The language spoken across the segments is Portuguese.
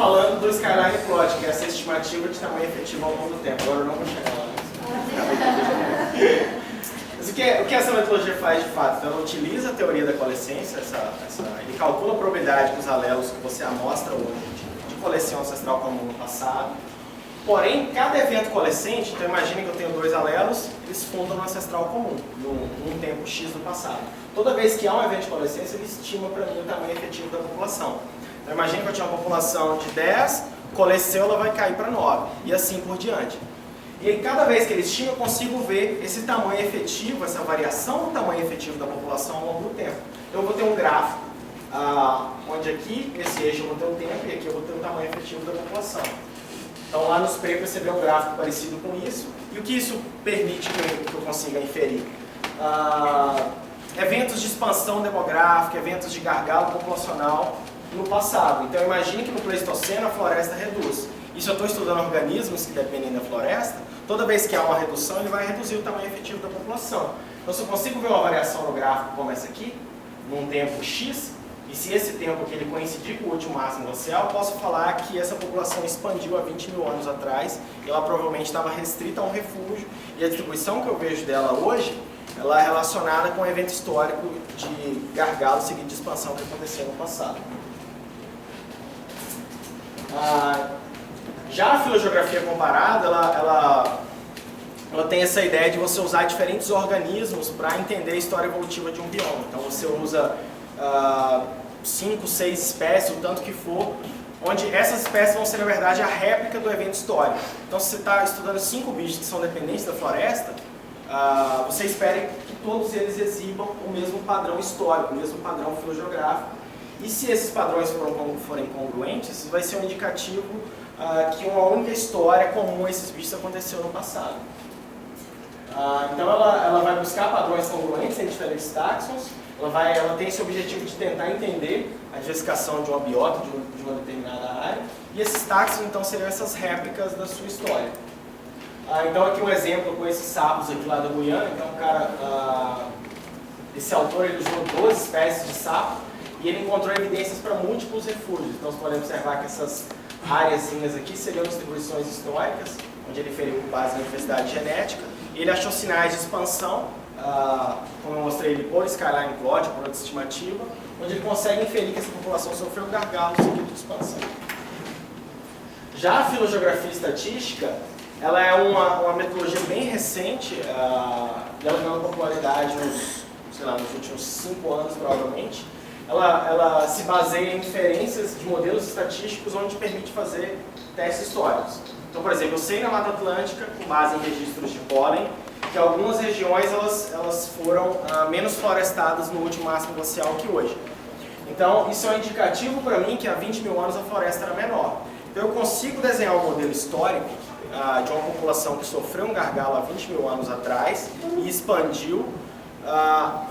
falando do Skyline Plot, que é essa estimativa de tamanho efetivo ao longo do tempo. Agora eu não vou chegar lá. Mas o que essa metodologia faz de fato? Então, ela utiliza a teoria da coalescência, ele calcula a probabilidade que os alelos que você amostra hoje de coalescência ancestral comum no passado. Porém, cada evento coalescente, então imagine que eu tenho dois alelos, eles fundam no ancestral comum, num tempo X do passado. Toda vez que há um evento de coalescência, ele estima para mim o tamanho efetivo da população. Então imagine que eu tinha uma população de 10, coalesceu, ela vai cair para 9, e assim por diante. E aí, cada vez que ele estima, eu consigo ver esse tamanho efetivo, essa variação do tamanho efetivo da população ao longo do tempo. Então eu vou ter um gráfico, onde aqui, nesse eixo eu vou ter o tempo, e aqui eu vou ter o tamanho efetivo da população. Então lá nos papers você vê um gráfico parecido com isso. E o que isso permite que eu consiga inferir? Eventos de expansão demográfica, eventos de gargalo populacional no passado. Então imagine que no Pleistoceno a floresta reduz. E se eu estou estudando organismos que dependem da floresta, toda vez que há uma redução, ele vai reduzir o tamanho efetivo da população. Então se eu consigo ver uma variação no gráfico como essa aqui, num tempo X, e se esse tempo aqui ele coincidir com o último máximo glacial, eu posso falar que essa população expandiu há 20 mil anos atrás, e ela provavelmente estava restrita a um refúgio, e a distribuição que eu vejo dela hoje, ela é relacionada com o evento histórico de gargalo seguido de expansão que aconteceu no passado. Já a filogeografia comparada, ela tem essa ideia de você usar diferentes organismos para entender a história evolutiva de um bioma. Então você usa 5, 6 espécies, o tanto que for, onde essas espécies vão ser, na verdade, a réplica do evento histórico. Então, se você está estudando 5 bichos que são dependentes da floresta, você espera que todos eles exibam o mesmo padrão histórico, o mesmo padrão filogeográfico. E se esses padrões forem congruentes, isso vai ser um indicativo que uma única história comum a esses bichos aconteceu no passado. Então, ela vai buscar padrões congruentes em diferentes táxons. Ela tem esse objetivo de tentar entender a diversificação de uma biota, de uma determinada área, e esses táxons, então, seriam essas réplicas da sua história. Então, aqui um exemplo com esses sapos aqui lá da Guiana. Então, esse autor ele usou 12 espécies de sapo, e ele encontrou evidências para múltiplos refúgios. Então, você pode observar que essas áreazinhas aqui seriam distribuições históricas, onde ele feriu com base na diversidade genética. Ele achou sinais de expansão, como eu mostrei ele por Skyline Plot, por outra estimativa, onde ele consegue inferir que essa população sofreu um gargalo seguido de expansão. Já a filogeografia estatística, ela é uma metodologia bem recente, ela ganhou popularidade nos últimos 5 anos, provavelmente. Ela se baseia em inferências de modelos estatísticos onde permite fazer testes históricos. Então, por exemplo, eu sei na Mata Atlântica, com base em registros de pólen, que algumas regiões elas foram menos florestadas no último máximo glacial que hoje. Então, isso é um indicativo para mim que há 20 mil anos a floresta era menor. Então, eu consigo desenhar um modelo histórico de uma população que sofreu um gargalo há 20 mil anos atrás e expandiu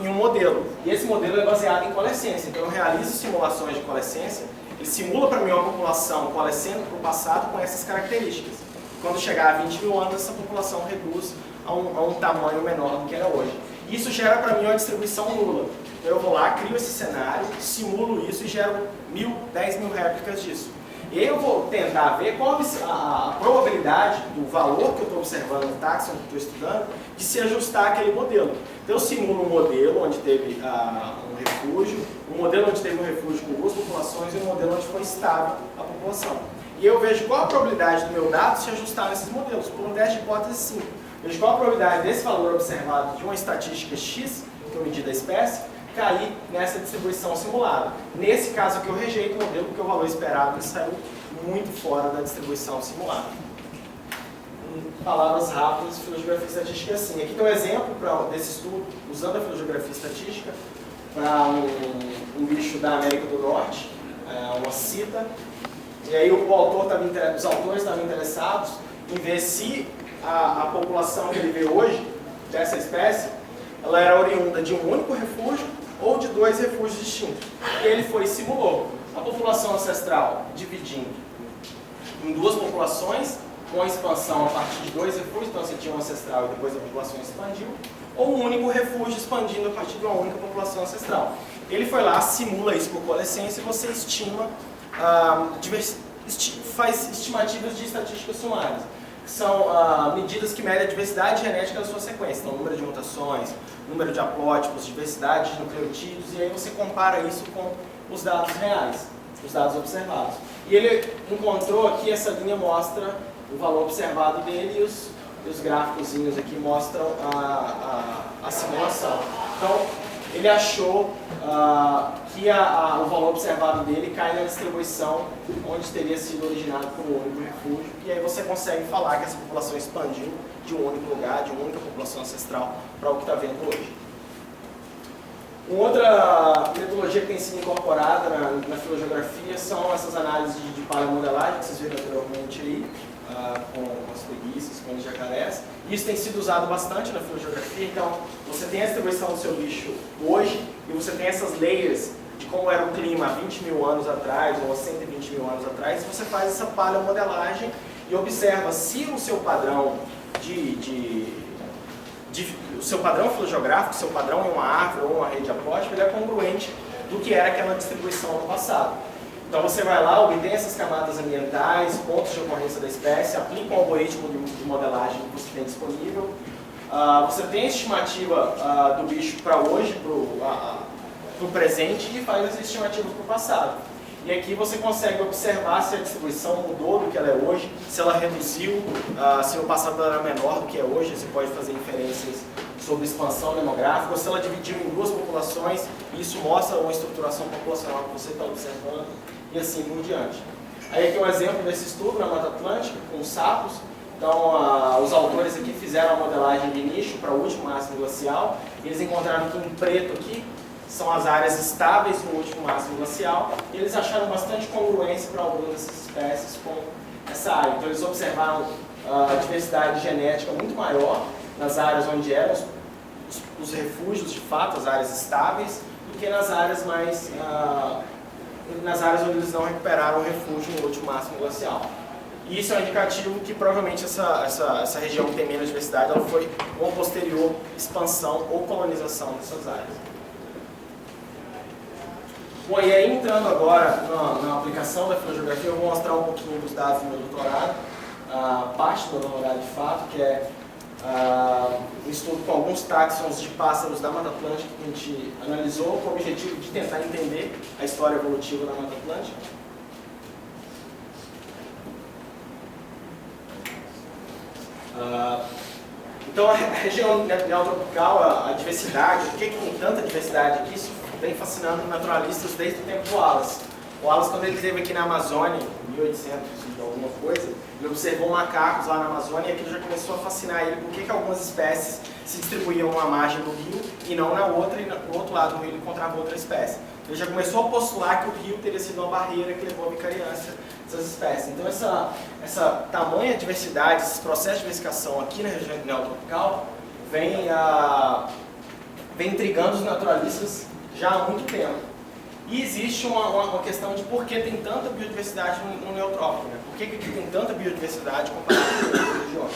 em um modelo. E esse modelo é baseado em coalescência. Então, eu realizo simulações de coalescência. Ele simula para mim uma população coalescendo para o passado com essas características. Quando chegar a 20 mil anos, essa população reduz a um tamanho menor do que era hoje. Isso gera para mim uma distribuição nula. Então eu vou lá, crio esse cenário, simulo isso e gero 1.000, 10 mil réplicas disso. E aí eu vou tentar ver qual a probabilidade do valor que eu estou observando no táxon que eu estou estudando de se ajustar àquele modelo. Então eu simulo um modelo onde teve um refúgio, um modelo onde teve um refúgio com 2 populações e um modelo onde foi estável a população. E eu vejo qual a probabilidade do meu dado se ajustar nesses modelos, por um teste de hipótese 5. Vejo qual a probabilidade desse valor observado de uma estatística X, que eu medi da espécie, cair nessa distribuição simulada. Nesse caso aqui eu rejeito o modelo porque o valor esperado saiu muito fora da distribuição simulada. Em palavras rápidas, filogeografia estatística é assim. Aqui tem um exemplo desse estudo, usando a filogeografia estatística, para um bicho da América do Norte, uma cita. E aí os autores estavam interessados em ver se a população que ele vê hoje, dessa espécie, ela era oriunda de um único refúgio ou de 2 refúgios distintos. E ele foi e simulou a população ancestral dividindo em 2 populações, com a expansão a partir de 2 refúgios, então você tinha um ancestral e depois a população expandiu, ou um único refúgio expandindo a partir de uma única população ancestral. Ele foi lá, simula isso por coalescência e você estima faz estimativas de estatísticas sumárias, que são medidas que medem a diversidade genética da sua sequência, então número de mutações, número de haplótipos, diversidade de nucleotídeos, e aí você compara isso com os dados reais, os dados observados. E ele encontrou aqui, essa linha mostra o valor observado dele, e os gráficozinhos aqui mostram a simulação. Então, ele achou que o valor observado dele cai na distribuição onde teria sido originado por um único refúgio, e aí você consegue falar que essa população expandiu de um único lugar, de uma única população ancestral, para o que está vendo hoje. Uma outra metodologia que tem sido incorporada na filogeografia são essas análises de paleomodelagem que vocês viram anteriormente aí, com as preguiças, com os jacarés. Isso tem sido usado bastante na filogeografia, então você tem a distribuição do seu bicho hoje e você tem essas layers de como era o clima há 20 mil anos atrás ou há 120 mil anos atrás, e você faz essa paleomodelagem e observa se o seu padrão o seu padrão filogeográfico, o seu padrão em uma árvore ou uma rede haplótica, ele é congruente do que era aquela distribuição no passado. Então você vai lá, obtém essas camadas ambientais, pontos de ocorrência da espécie, aplica um algoritmo de modelagem que você tem disponível. Você tem a estimativa do bicho para hoje, para o presente, e faz essa estimativa para o passado. E aqui você consegue observar se a distribuição mudou do que ela é hoje, se ela reduziu, se no passado ela era menor do que é hoje, você pode fazer inferências sobre expansão demográfica, ou se ela dividiu em duas populações, e isso mostra uma estruturação populacional que você está observando, e assim por diante. Aí aqui um exemplo desse estudo na Mata Atlântica, com sapos. Então, os autores aqui fizeram a modelagem de nicho para o último máximo glacial, e eles encontraram que em preto aqui são as áreas estáveis no último máximo glacial, e eles acharam bastante congruência para algumas dessas espécies com essa área. Então eles observaram a diversidade genética muito maior nas áreas onde eram os refúgios, de fato, as áreas estáveis, do que nas áreas nas áreas onde eles não recuperaram o refúgio no último máximo glacial. E isso é um indicativo que provavelmente essa região que tem menos diversidade, ela foi uma posterior expansão ou colonização dessas áreas. Bom, e aí entrando agora na aplicação da filogeografia, eu vou mostrar um pouquinho dos dados do meu doutorado, parte do meu doutorado de fato, que é um estudo com alguns táxons de pássaros da Mata Atlântica que a gente analisou com o objetivo de tentar entender a história evolutiva da Mata Atlântica. Então a região neotropical, a diversidade, por que tem tanta diversidade aqui? Isso vem fascinando naturalistas desde o tempo do Wallace. O Wallace, quando ele esteve aqui na Amazônia, em 1800 e alguma coisa, ele observou macacos lá na Amazônia e aquilo já começou a fascinar ele, por que algumas espécies se distribuíam numa margem do rio e não na outra, e no outro lado do rio ele encontrava outra espécie. Ele já começou a postular que o rio teria sido uma barreira que levou à vicariância dessas espécies. Então essa tamanha diversidade, esse processo de diversificação aqui na região neotropical vem intrigando os naturalistas já há muito tempo. E existe uma questão de por que tem tanta biodiversidade no neotrópico, né? Por que aqui tem tanta biodiversidade comparado com outras regiões?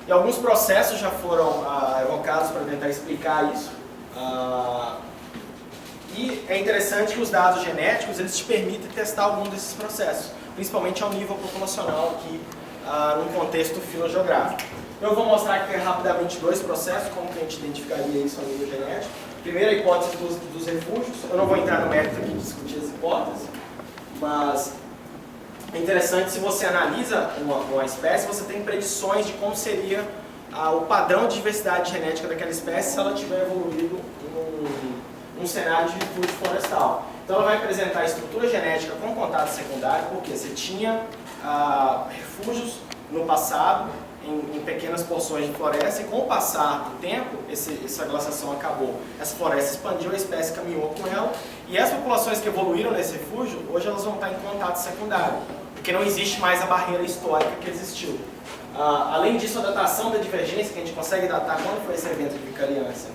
E alguns processos já foram evocados para tentar explicar isso. E é interessante que os dados genéticos eles te permitem testar algum desses processos, principalmente ao nível populacional aqui, num contexto filogeográfico. Eu vou mostrar aqui rapidamente dois processos, como que a gente identificaria isso ao nível genético. Primeiro, a hipótese dos refúgios. Eu não vou entrar no mérito aqui de discutir as hipóteses, mas é interessante, se você analisa uma espécie, você tem predições de como seria o padrão de diversidade genética daquela espécie se ela tiver evoluído num cenário de refúgio florestal. Então ela vai apresentar a estrutura genética com contato secundário, porque você tinha refúgios no passado, em pequenas porções de floresta, e com o passar do tempo, essa glaciação acabou. Essa floresta expandiu, a espécie caminhou com ela, e as populações que evoluíram nesse refúgio, hoje elas vão estar em contato secundário, porque não existe mais a barreira histórica que existiu. Além disso, a datação da divergência, que a gente consegue datar quando foi esse evento de vicariância,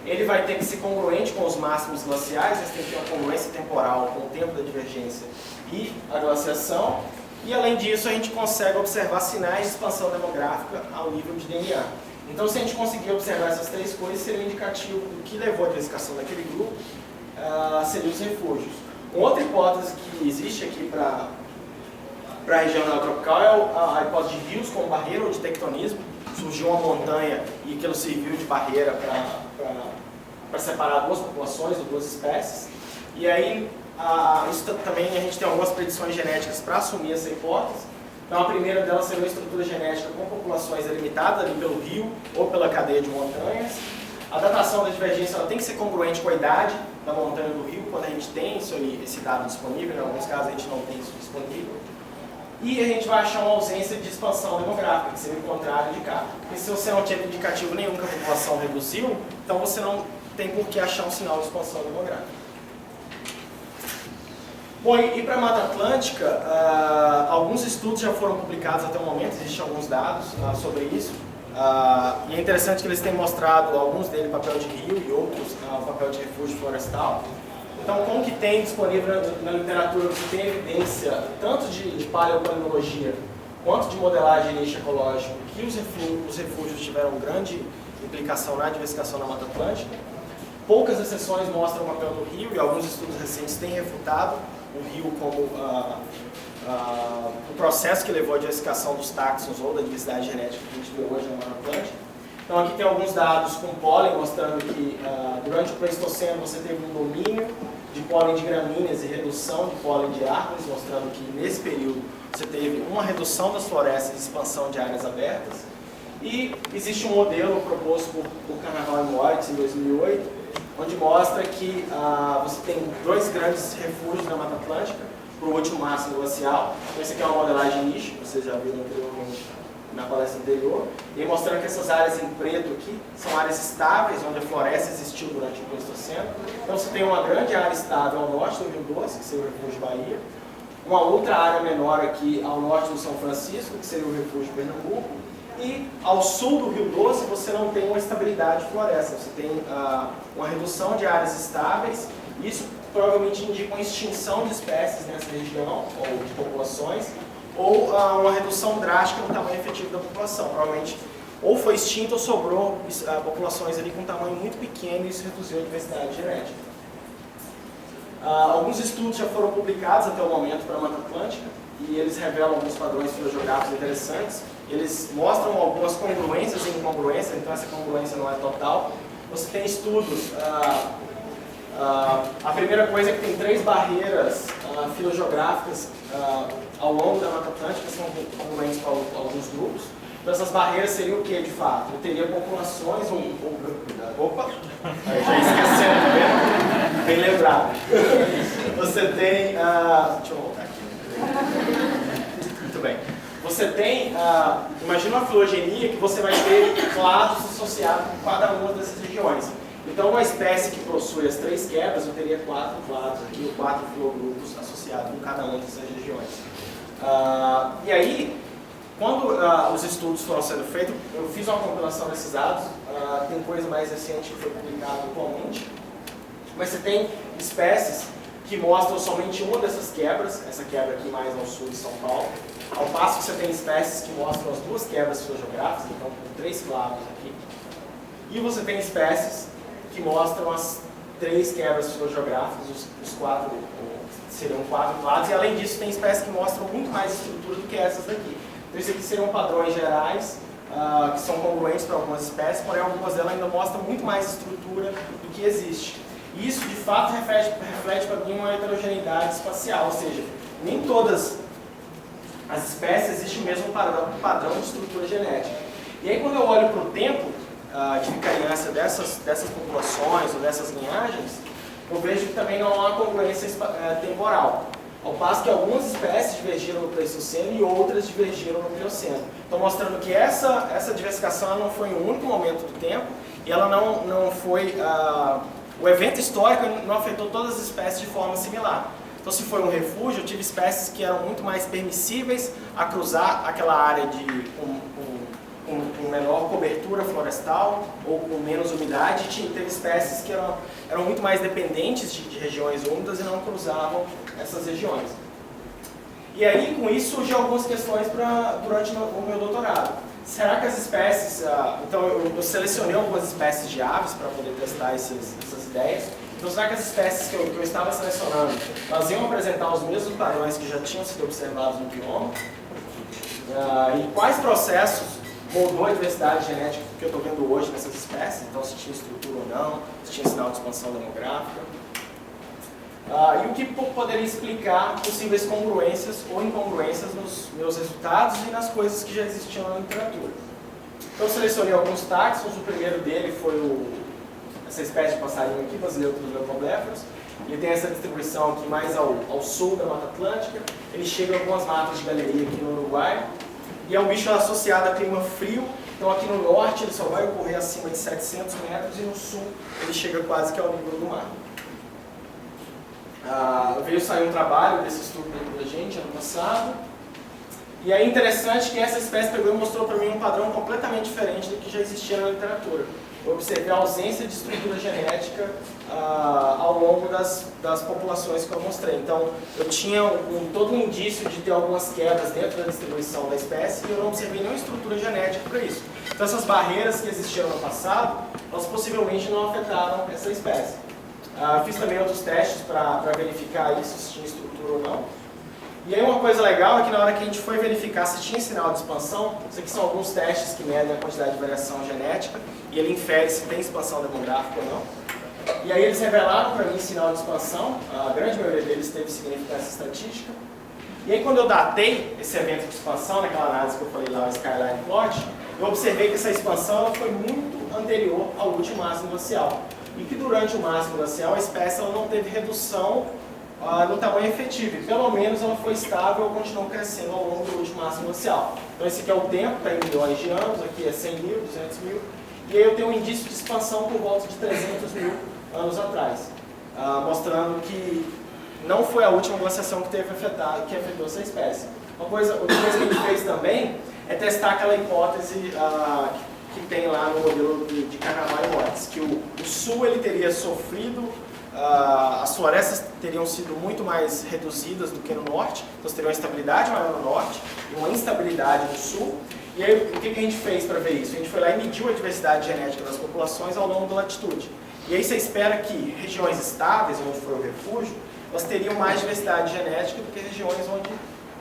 ele vai ter que ser congruente com os máximos glaciais, eles têm que ter uma congruência temporal com o tempo da divergência e a glaciação. E além disso, a gente consegue observar sinais de expansão demográfica ao nível de DNA. Então, se a gente conseguir observar essas três coisas, seria um indicativo do que levou à diversificação daquele grupo, seriam os refúgios. Uma outra hipótese que existe aqui para para a região neotropical é a hipótese de rios como barreira ou de tectonismo. Surgiu uma montanha e aquilo serviu de barreira para separar duas populações ou duas espécies. E aí, isso também a gente tem algumas predições genéticas para assumir essa hipótese. Então, a primeira delas seria uma estrutura genética com populações delimitadas ali pelo rio ou pela cadeia de montanhas. A datação da divergência ela tem que ser congruente com a idade da montanha do rio, quando a gente tem esse dado disponível. Em alguns casos, a gente não tem isso disponível. E a gente vai achar uma ausência de expansão demográfica, que seria o contrário de cá. Porque se você não tiver indicativo nenhum que a população reduziu, então você não tem por que achar um sinal de expansão demográfica. Bom, e para a Mata Atlântica, alguns estudos já foram publicados até o momento, existem alguns dados sobre isso. E é interessante que eles têm mostrado, alguns deles, papel de rio e outros, papel de refúgio florestal. Então, como que tem disponível na literatura, você tem evidência tanto de paleopalimnologia quanto de modelagem de nicho ecológico que os refúgios tiveram grande implicação na diversificação da Mata Atlântica. Poucas exceções mostram o papel do rio e alguns estudos recentes têm refutado o rio como o processo que levou à diversificação dos táxons ou da diversidade genética que a gente vê hoje na Mata Atlântica. Então aqui tem alguns dados com pólen mostrando que durante o Pleistoceno você teve um domínio de pólen de gramíneas e redução de pólen de árvores, mostrando que nesse período você teve uma redução das florestas e expansão de áreas abertas. E existe um modelo proposto por Carnaval e Moritz em 2008, onde mostra que você tem dois grandes refúgios na Mata Atlântica, para o último máximo glacial. Então, esse aqui é uma modelagem nicho, que vocês já viram anteriormente na palestra anterior, e mostrando que essas áreas em preto aqui são áreas estáveis, onde a floresta existiu durante o Pleistoceno. Então você tem uma grande área estável ao norte do Rio Doce, que seria o Refúgio Bahia, uma outra área menor aqui ao norte do São Francisco, que seria o Refúgio Pernambuco, e ao sul do Rio Doce você não tem uma estabilidade de floresta, você tem uma redução de áreas estáveis. Isso provavelmente indica uma extinção de espécies nessa região, ou de populações, ou uma redução drástica no tamanho efetivo da população. Provavelmente ou foi extinto ou sobrou populações ali com um tamanho muito pequeno e isso reduziu a diversidade genética. Alguns estudos já foram publicados até o momento para a Mata Atlântica e eles revelam alguns padrões filogeográficos interessantes. Eles mostram algumas congruências e incongruências, então essa congruência não é total. Você tem estudos, a primeira coisa é que tem 3 barreiras filogeográficas ao longo da Mata Atlântica, que são congruentes para alguns grupos. Então essas barreiras seriam o que de fato? Eu teria populações, opa, já esquecendo, tá vendo? Bem lembrado. Você tem, deixa eu voltar aqui. Muito bem. Você tem, imagina uma filogenia que você vai ter clados associados com cada uma dessas regiões. Então, uma espécie que possui as 3 quebras, eu teria 4 clados aqui, ou 4 filogrupos associados com cada uma dessas regiões. E aí, quando os estudos foram sendo feitos, eu fiz uma compilação desses dados, tem coisa mais recente que foi publicada atualmente, mas você tem espécies que mostram somente uma dessas quebras, essa quebra aqui mais ao sul de São Paulo, ao passo que você tem espécies que mostram as 2 quebras filogeográficas, então com 3 clados aqui, e você tem espécies que mostram as 3 quebras filogeográficas, os 4 seriam 4 clados, e além disso tem espécies que mostram muito mais estrutura do que essas daqui. Então isso aqui seriam padrões gerais, que são congruentes para algumas espécies, porém algumas delas ainda mostram muito mais estrutura do que existe. E isso de fato reflete para mim uma heterogeneidade espacial, ou seja, nem todas as espécies existe o mesmo padrão de estrutura genética. E aí quando eu olho para o tempo de vicariância dessas populações ou dessas linhagens, eu vejo que também não há uma congruência temporal. Ao passo que algumas espécies divergiram no Pleistoceno e outras divergiram no Plioceno. Então mostrando que essa diversificação ela não foi em um único momento do tempo e ela não foi... o evento histórico não afetou todas as espécies de forma similar. Então se foi um refúgio, eu tive espécies que eram muito mais permissíveis a cruzar aquela área com menor cobertura florestal ou com menos umidade, teve espécies que eram muito mais dependentes de regiões úmidas e não cruzavam essas regiões. E aí, com isso, surgiu algumas questões durante o meu doutorado. Será que as espécies... então, eu selecionei algumas espécies de aves para poder testar essas ideias. Então, será que as espécies que eu estava selecionando, elas iam apresentar os mesmos padrões que já tinham sido observados no bioma? E quais processos moldou a diversidade genética que eu estou vendo hoje nessas espécies? Então, se tinha estrutura ou não, se tinha sinal de expansão demográfica. E o que poderia explicar possíveis congruências ou incongruências nos meus resultados e nas coisas que já existiam na literatura. Então, eu selecionei alguns táxons. O primeiro dele foi essa espécie de passarinho aqui, Basileuthrus leucoblepharus. Ele tem essa distribuição aqui mais ao sul da Mata Atlântica. Ele chega a algumas matas de galeria aqui no Uruguai. E é um bicho associado a clima frio. Então, aqui no norte ele só vai ocorrer acima de 700 metros e no sul ele chega quase que ao nível do mar. Veio sair um trabalho desse estudo da gente ano passado. E é interessante que essa espécie pegou e mostrou para mim um padrão completamente diferente do que já existia na literatura. Eu observei a ausência de estrutura genética ao longo das populações que eu mostrei. Então, eu tinha todo um indício de ter algumas quedas dentro da distribuição da espécie e eu não observei nenhuma estrutura genética para isso. Então, essas barreiras que existiam no passado, elas possivelmente não afetaram essa espécie. Fiz também outros testes para verificar isso, se tinha estrutura ou não. E aí uma coisa legal é que na hora que a gente foi verificar se tinha sinal de expansão, isso aqui são alguns testes que medem a quantidade de variação genética, e ele infere se tem expansão demográfica ou não. E aí eles revelaram para mim sinal de expansão, a grande maioria deles teve significância estatística. E aí quando eu datei esse evento de expansão, naquela análise que eu falei lá, o Skyline Plot, eu observei que essa expansão ela foi muito anterior ao último máximo glacial. E que durante o máximo glacial a espécie ela não teve redução no tamanho efetivo, e pelo menos ela foi estável ou continuou crescendo ao longo do último máximo glacial. Então esse aqui é o tempo, está em milhões de anos, aqui é 100 mil, 200 mil, e aí eu tenho um indício de expansão por volta de 300 mil anos atrás, mostrando que não foi a última glaciação que afetou essa espécie. Outra coisa que a gente fez também é testar aquela hipótese que tem lá no modelo de Carnavaes-Watts, que o sul ele teria sofrido, as florestas teriam sido muito mais reduzidas do que no norte, então você teria uma estabilidade maior no norte e uma instabilidade no sul. E aí o que a gente fez para ver isso? A gente foi lá e mediu a diversidade genética das populações ao longo da latitude. E aí você espera que regiões estáveis, onde foi o refúgio, elas teriam mais diversidade genética do que regiões onde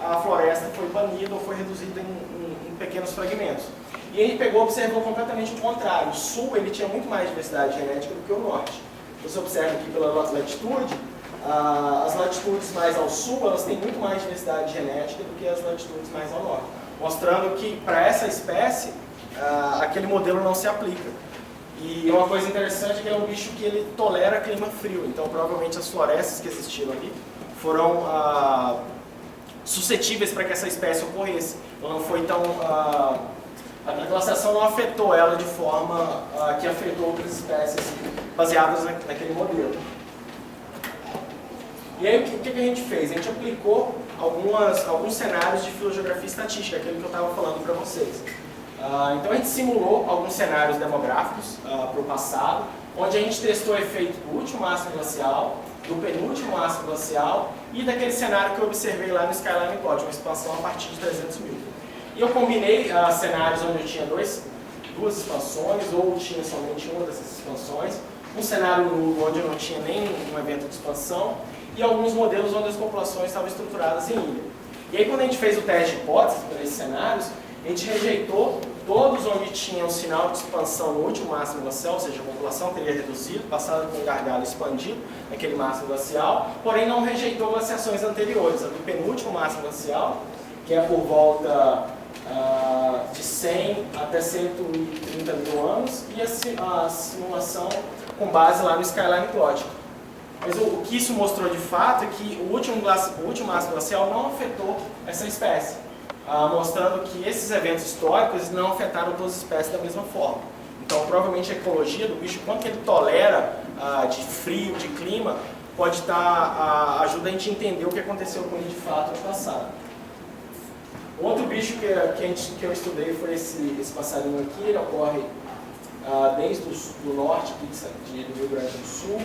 a floresta foi banida ou foi reduzida em pequenos fragmentos. E ele observou completamente o contrário. O sul ele tinha muito mais diversidade genética do que o norte. Você observa aqui pela latitude, as latitudes mais ao sul elas têm muito mais diversidade genética do que as latitudes mais ao norte, mostrando que para essa espécie aquele modelo não se aplica. E uma coisa interessante é que é um bicho que ele tolera clima frio, então provavelmente as florestas que existiram ali foram suscetíveis para que essa espécie ocorresse. Ela não foi tão... a glaciação não afetou ela de forma que afetou outras espécies baseadas naquele modelo. E aí o que a gente fez? A gente aplicou alguns cenários de filogeografia estatística, aquele que eu estava falando para vocês. Então a gente simulou alguns cenários demográficos para o passado, onde a gente testou o efeito do último máximo glacial, do penúltimo máximo glacial e daquele cenário que eu observei lá no Skyline Plot, uma expansão a partir de 300 mil. E eu combinei cenários onde eu tinha duas expansões, ou tinha somente uma dessas expansões, um cenário nulo onde eu não tinha nem um evento de expansão, e alguns modelos onde as populações estavam estruturadas em ilha. E aí quando a gente fez o teste de hipótese para esses cenários, a gente rejeitou todos onde tinha um sinal de expansão no último máximo glacial, ou seja, a população teria reduzido, passado com um gargalo expandido naquele máximo glacial, porém não rejeitou glaciações anteriores, a do penúltimo máximo glacial, que é por volta de 100 até 130 mil anos, e a simulação com base lá no Skyline Plot. Mas o que isso mostrou de fato é que o último máximo glacial não afetou essa espécie, mostrando que esses eventos históricos não afetaram todas as espécies da mesma forma. Então, provavelmente a ecologia do bicho, quanto que ele tolera de frio, de clima, pode ajuda a gente a entender o que aconteceu com ele de fato no passado. Outro bicho que eu estudei foi esse passarinho aqui. Ele ocorre desde o norte do Rio Grande do Sul,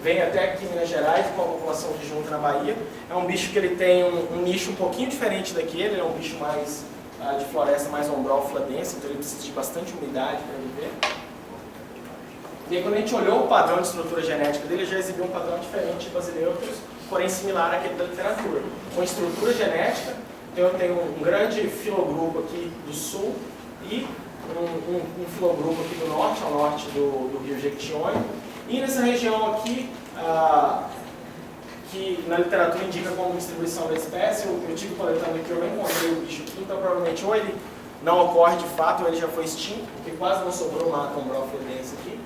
vem até aqui em Minas Gerais, com a população que junta na Bahia. É um bicho que ele tem um nicho um pouquinho diferente daquele, ele é um bicho mais de floresta, mais ombrófila densa, então ele precisa de bastante umidade para viver. E aí, quando a gente olhou o padrão de estrutura genética dele, ele já exibiu um padrão diferente de basileutros, porém similar àquele da literatura. Com estrutura genética, eu tenho um grande filogrupo aqui do sul e um filogrupo aqui do norte, ao norte do rio Jequitinhonha. E nessa região aqui, que na literatura indica como distribuição da espécie, eu tive coletando aqui, eu não encontrei o bicho aqui, então provavelmente ou ele não ocorre de fato, ou ele já foi extinto, porque quase não sobrou uma Tombrophilidense aqui.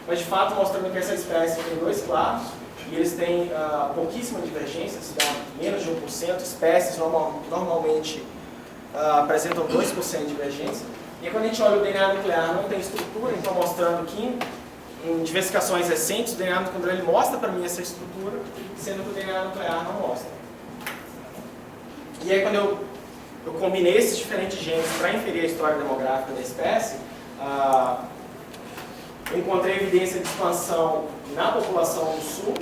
Mas de fato mostrando que essa espécie tem 2 clados, e eles têm pouquíssima divergência, se dá menos de 1%, espécies normalmente apresentam 2% de divergência. E quando a gente olha o DNA nuclear, não tem estrutura, então mostrando que em diversificações recentes, o DNA nuclear ele mostra para mim essa estrutura, sendo que o DNA nuclear não mostra. E aí quando eu combinei esses diferentes genes para inferir a história demográfica da espécie, eu encontrei evidência de expansão na população do sul,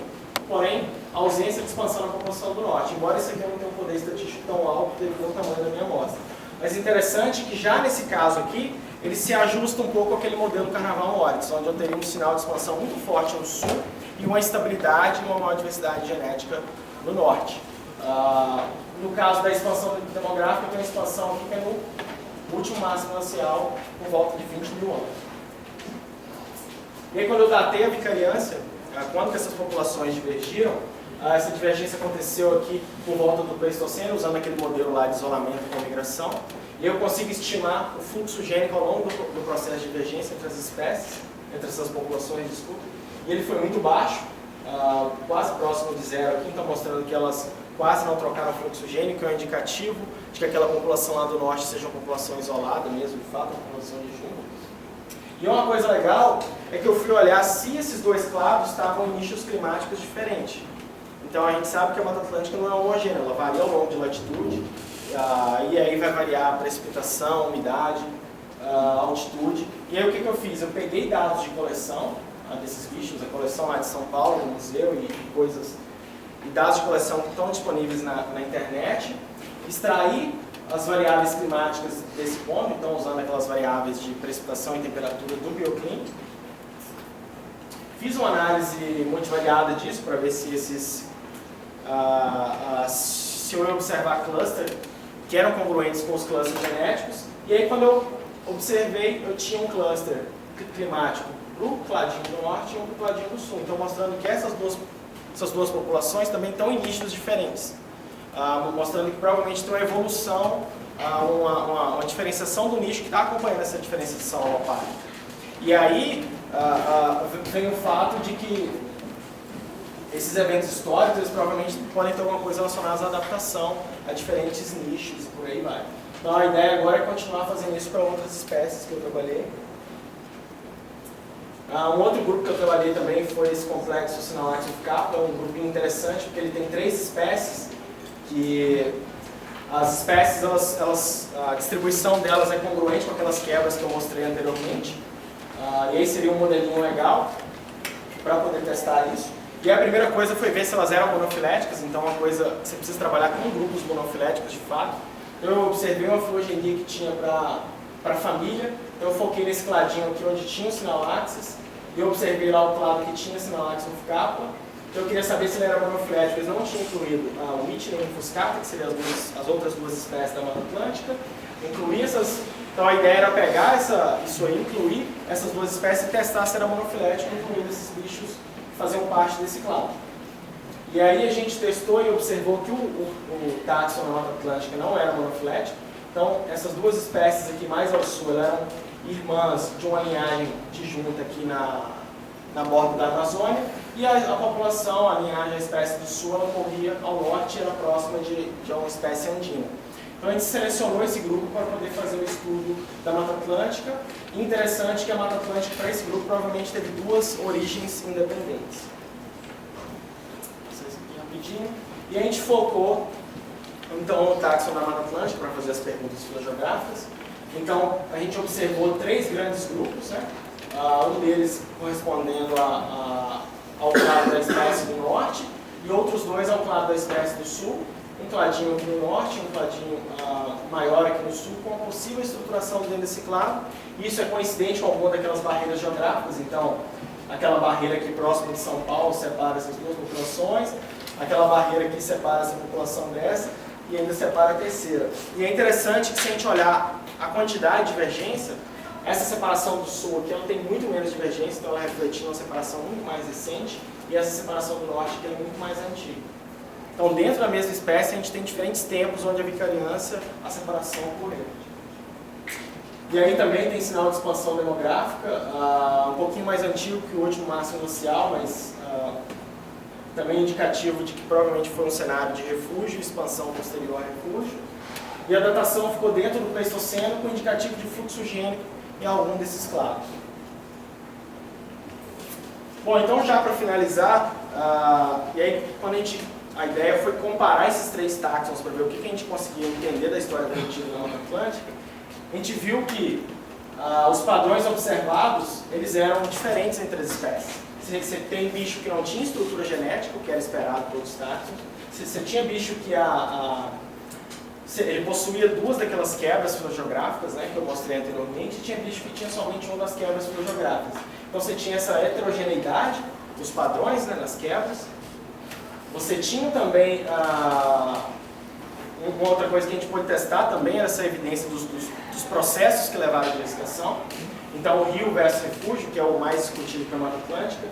porém ausência de expansão na população do norte, embora esse aqui não tenha um poder estatístico tão alto devido ao tamanho da minha amostra. Mas interessante que já nesse caso aqui, ele se ajusta um pouco àquele modelo Carnaval-Moritz, onde eu teria um sinal de expansão muito forte no sul e uma estabilidade e uma maior diversidade genética no norte. No caso da expansão demográfica, eu tenho uma expansão aqui que é no último máximo glacial, por volta de 20 mil anos. E aí, quando eu datei a vicariância, quando que essas populações divergiram, essa divergência aconteceu aqui por volta do Pleistoceno, usando aquele modelo lá de isolamento com migração. E eu consigo estimar o fluxo gênico ao longo do processo de divergência entre as espécies, entre essas populações, desculpa. E ele foi muito baixo, quase próximo de zero aqui, então mostrando que elas quase não trocaram fluxo gênico, é um indicativo de que aquela população lá do norte seja uma população isolada mesmo, de fato, uma população de junho. E uma coisa legal é que eu fui olhar se esses 2 clados estavam em nichos climáticos diferentes. Então a gente sabe que a Mata Atlântica não é homogênea, ela varia ao longo de latitude, e aí vai variar a precipitação, umidade, altitude. E aí o que eu fiz? Eu peguei dados de coleção desses bichos, a coleção lá de São Paulo, no museu e coisas, e dados de coleção que estão disponíveis na internet, extraí as variáveis climáticas desse ponto, então usando aquelas variáveis de precipitação e temperatura do bioclim. Fiz uma análise multivariada disso para ver se se eu observar cluster que eram congruentes com os clusters genéticos, e aí quando eu observei, eu tinha um cluster climático para o cladinho do norte e um para o cladinho do sul, então mostrando que essas duas populações também estão em nichos diferentes, mostrando que provavelmente tem uma evolução, uma diferenciação do nicho que está acompanhando essa diferenciação alopátrica. E aí vem o fato de que esses eventos históricos, eles provavelmente podem ter alguma coisa relacionada à adaptação a diferentes nichos e por aí vai. Então a ideia agora é continuar fazendo isso para outras espécies que eu trabalhei. Um outro grupo que eu trabalhei também foi esse complexo Sinalaxis Capra, um grupinho interessante porque ele tem 3 espécies, que as espécies, a distribuição delas é congruente com aquelas quebras que eu mostrei anteriormente. E aí seria um modelinho legal para poder testar isso. E a primeira coisa foi ver se elas eram monofiléticas, então uma coisa, você precisa trabalhar com grupos monofiléticos de fato. Eu observei uma filogenia que tinha para a família, então eu foquei nesse cladinho aqui onde tinha o Sinalaxis, e eu observei lá o clado que tinha Sinalaxis rufcapa. Então eu queria saber se ele era monofilético, eles não tinham incluído o Whitney infuscata, que seriam as outras 2 espécies da Mata Atlântica, incluir essas. Então a ideia era pegar isso aí, incluir essas 2 espécies e testar se era monofilético, incluindo esses bichos que faziam parte desse clado. E aí a gente testou e observou que o táxon na Mata Atlântica não era monofilético. Então essas 2 espécies aqui mais ao sul, elas eram irmãs de uma linhagem disjunta aqui na borda da Amazônia, e a população, a linhagem, a espécie do sul, ela corria ao norte e era próxima de uma espécie andina. Então a gente selecionou esse grupo para poder fazer o estudo da Mata Atlântica. E interessante que a Mata Atlântica, para esse grupo, provavelmente teve 2 origens independentes. Vocês aqui rapidinho. E a gente focou, então, o táxon da Mata Atlântica para fazer as perguntas filogeográficas. Então, a gente observou 3 grandes grupos, né? Um deles correspondendo ao clado da espécie do norte e outros 2 ao clado da espécie do sul. Um cladinho aqui no norte, um cladinho maior aqui no sul, com a possível estruturação dentro desse clado. Isso é coincidente com alguma daquelas barreiras geográficas, então aquela barreira aqui próxima de São Paulo separa essas duas populações, aquela barreira aqui separa essa população dessa e ainda separa a terceira. E é interessante que se a gente olhar a quantidade de divergência, essa separação do sul aqui ela tem muito menos divergência, então ela reflete uma separação muito mais recente, e essa separação do norte que é muito mais antiga. Então, dentro da mesma espécie, a gente tem diferentes tempos onde a vicariância, a separação ocorreu. E aí também tem sinal de expansão demográfica, um pouquinho mais antigo que o último máximo glacial, mas também indicativo de que provavelmente foi um cenário de refúgio, expansão posterior a refúgio. E a datação ficou dentro do Pleistoceno com indicativo de fluxo gênico em algum desses clados. Bom, então já para finalizar, e aí quando a ideia foi comparar esses três táxons para ver o que a gente conseguia entender da história evolutiva da Mata Atlântica, a gente viu que os padrões observados eles eram diferentes entre as espécies. Você tem bicho que não tinha estrutura genética, o que era esperado por outros táxons. Você tinha bicho que ele possuía duas daquelas quebras filogeográficas, né, que eu mostrei anteriormente, e tinha bicho que tinha somente uma das quebras filogeográficas. Então você tinha essa heterogeneidade dos padrões, né, nas quebras. Você tinha também uma outra coisa que a gente pôde testar também era essa evidência dos processos que levaram à diversificação. Então, o rio versus refúgio, que é o mais discutido para a Mata Atlântica,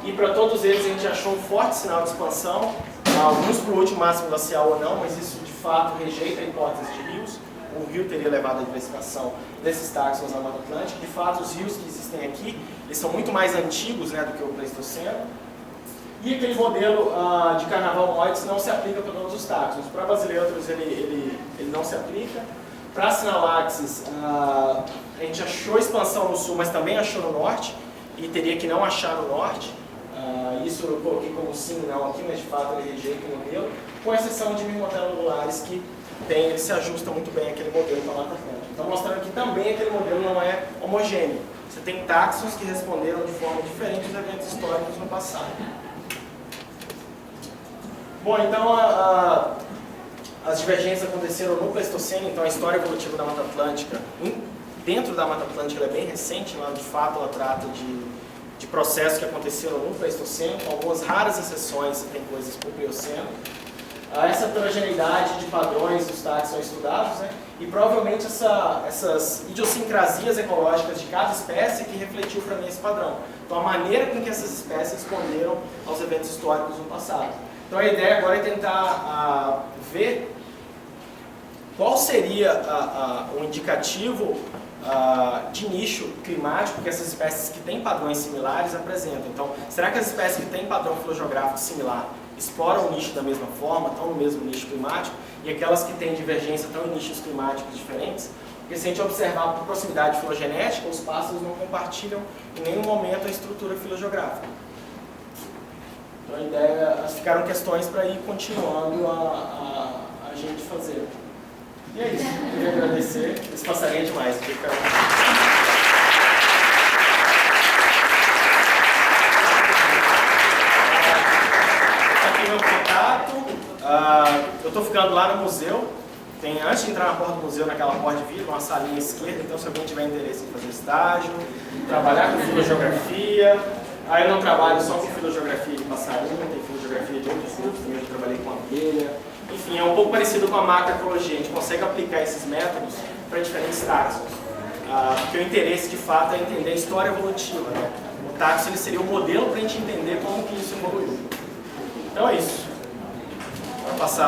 e para todos eles a gente achou um forte sinal de expansão, alguns para o último máximo glacial ou não, mas isso de fato rejeita a hipótese de rios. O rio teria levado à diversificação desses táxons na Mata Atlântica. De fato, os rios que existem aqui, eles são muito mais antigos, né, do que o Pleistoceno. E aquele modelo de carnaval moides não se aplica para todos os táxons. Para basileutros ele não se aplica. Para Sinalaxis, a gente achou expansão no sul, mas também achou no norte, e teria que não achar no norte. Isso eu coloquei como sim e não aqui, mas de fato ele rejeita o modelo, com exceção de mimotelangulares que eles se ajustam muito bem àquele modelo para a Mata Atlântica. Então mostrando que também aquele modelo não é homogêneo. Você tem táxons que responderam de forma diferente aos eventos históricos no passado. Bom, então as divergências aconteceram no Pleistoceno, então a história evolutiva da Mata Atlântica, dentro da Mata Atlântica, ela é bem recente, ela, de fato ela trata de processos que aconteceram no Pleistoceno, com algumas raras exceções, você tem coisas para o Plioceno. Essa heterogeneidade de padrões dos táxons são estudados, né? E provavelmente essas idiosincrasias ecológicas de cada espécie que refletiu para mim esse padrão. Então a maneira com que essas espécies responderam aos eventos históricos no passado. Então a ideia agora é tentar ver qual seria o indicativo de nicho climático que essas espécies que têm padrões similares apresentam. Então, será que as espécies que têm padrão filogeográfico similar exploram o nicho da mesma forma, estão no mesmo nicho climático, e aquelas que têm divergência estão em nichos climáticos diferentes? Porque se a gente observar por proximidade filogenética, os pássaros não compartilham em nenhum momento a estrutura filogeográfica. Então a ideia, ficaram questões para ir continuando a gente fazer. E é isso, eu queria agradecer, esse passarinho é demais. Aqui meu contato, eu estou ficando lá no museu, antes de entrar na porta do museu, naquela porta de vidro, uma salinha à esquerda, então se alguém tiver interesse em fazer estágio, trabalhar com filogeografia, aí eu não trabalho só com filogeografia de passarinho, tem filogeografia de outros grupos, também eu trabalhei com abelha. Enfim, é um pouco parecido com a macroecologia, a gente consegue aplicar esses métodos para diferentes táxons. Porque o interesse, de fato, é entender a história evolutiva, né? O táxon ele seria o modelo para a gente entender como que isso evoluiu. Então é isso. Vou passar.